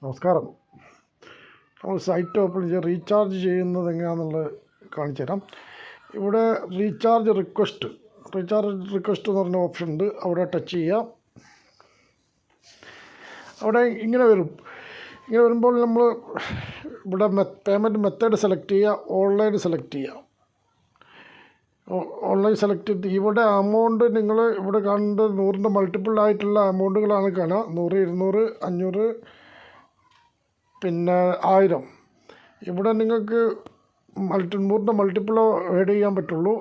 നമസ്കാരം. നമ്മൾ site open ചെയ്ത് റീചാർജ് ചെയ്യുന്നത് എങ്ങനെയാണെന്നുള്ളത് കാണിച്ചു തരാം. ഇവിടെ റീചാർജ് റിക്വസ്റ്റ് എന്ന് പറഞ്ഞ ഓപ്ഷൻ ഉണ്ട്. അവിടെ ടച്ച് ചെയ്യാം. അവിടെ ഇങ്ങനെ വരുമ്പോൾ നമ്മൾ ഇവിടെ പേയ്മെൻറ്റ് മെത്തേഡ് സെലക്ട് ചെയ്യുക, ഓൺലൈൻ സെലക്ട് ചെയ്യുക. ഓൺലൈൻ സെലക്ട് ചെയ്ത് ഇവിടെ അമൗണ്ട് നിങ്ങൾ ഇവിടെ കാണുന്നത് 100ൻ്റെ മൾട്ടിപ്പിൾ ആയിട്ടുള്ള അമൗണ്ടുകളാണ് കാണുക. 100, 200, 500, പിന്നെ 1000. ഇവിടെ നിങ്ങൾക്ക് 100ൻ്റെ മൾട്ടിപ്പിളോ ആഡ് ചെയ്യാൻ പറ്റുള്ളൂ.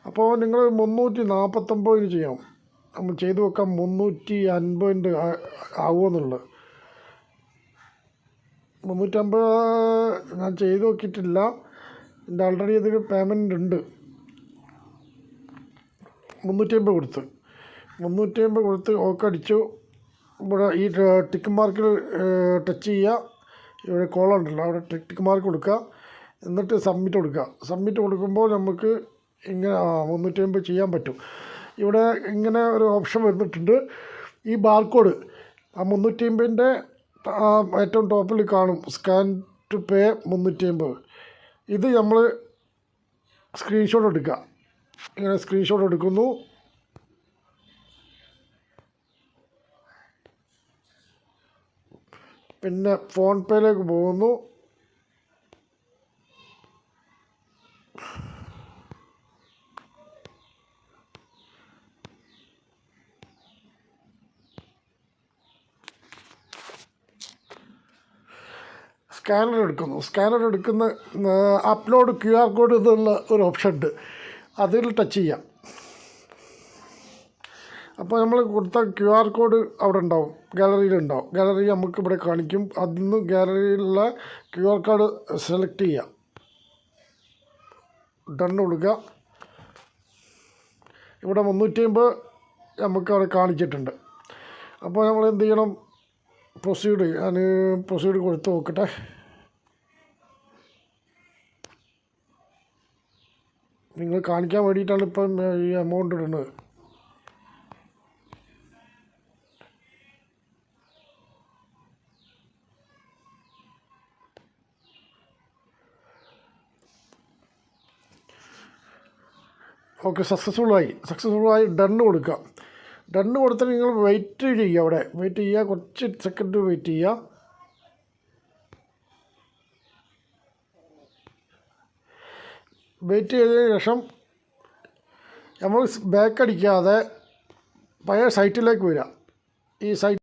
അപ്പോൾ നിങ്ങൾ 349 ചെയ്യാം. നമ്മൾ ചെയ്ത് വെക്കാം 350 ആവുമെന്നുള്ളത്. 350 ഞാൻ ചെയ്ത് നോക്കിയിട്ടില്ല. എൻ്റെ ആൾറെഡി ഇതിൽ പേയ്മെൻ്റ് ഉണ്ട്. 350 കൊടുത്ത് ഓക്കെ അടിച്ചു. ഇവിടെ ഈ ടിക്ക് മാർക്കിൽ ടച്ച് ചെയ്യുക. ഇവിടെ കോളുണ്ടല്ലോ, അവിടെ ടിക്ക് മാർക്ക് കൊടുക്കുക. എന്നിട്ട് സബ്മിറ്റ് കൊടുക്കുമ്പോൾ നമുക്ക് ഇങ്ങനെ 350 ചെയ്യാൻ പറ്റും. ഇവിടെ ഇങ്ങനെ ഒരു ഓപ്ഷൻ വന്നിട്ടുണ്ട്. ഈ ബാർകോഡ് ആ 350ൻ്റെ ഏറ്റവും ടോപ്പിൽ കാണും, സ്കാൻ ടു പേ 350. ഇത് നമ്മൾ സ്ക്രീൻഷോട്ട് എടുക്കുക. ഇങ്ങനെ സ്ക്രീൻഷോട്ട് എടുക്കുന്നു. പിന്നെ ഫോൺ പേയിലേക്ക് പോകുന്നു. സ്കാനർ എടുക്കുന്ന അപ്ലോഡ് QR കോഡ് എന്നുള്ള ഒരു ഓപ്ഷൻ ഉണ്ട്. അതിൽ ടച്ച് ചെയ്യാം. അപ്പോൾ നമ്മൾ കൊടുത്ത QR കോഡ് അവിടെ ഉണ്ടാവും, ഗാലറിയിലുണ്ടാവും. ഗാലറി നമുക്ക് ഇവിടെ കാണിക്കും. അതിൽ നിന്ന് ഗാലറിയിലുള്ള QR കോഡ് സെലക്ട് ചെയ്യുക, ഡൺ കൊടുക്കുക. ഇവിടെ 350 നമുക്ക് അവിടെ കാണിച്ചിട്ടുണ്ട്. അപ്പോൾ നമ്മൾ എന്ത് ചെയ്യണം? പ്രൊസീഡ് കൊടുത്ത് നോക്കട്ടെ. നിങ്ങൾ കാണിക്കാൻ വേണ്ടിയിട്ടാണ് ഇപ്പം ഈ എമൗണ്ട് ഇടുന്നത്. ഓക്കെ, സക്സസ്ഫുള്ളായി ഡണ്ണ് കൊടുക്കുക. ഡണ്ണ് കൊടുത്തിട്ട് നിങ്ങൾ വെയിറ്റ് ചെയ്യുക. കുറച്ച് സെക്കൻഡ് വെയിറ്റ് ചെയ്യുക. വെയിറ്റ് ചെയ്തതിന് ശേഷം നമ്മൾ ബാക്ക് അടിക്കാതെ പഴയ സൈറ്റിലേക്ക് വരിക. ഈ സൈറ്റ്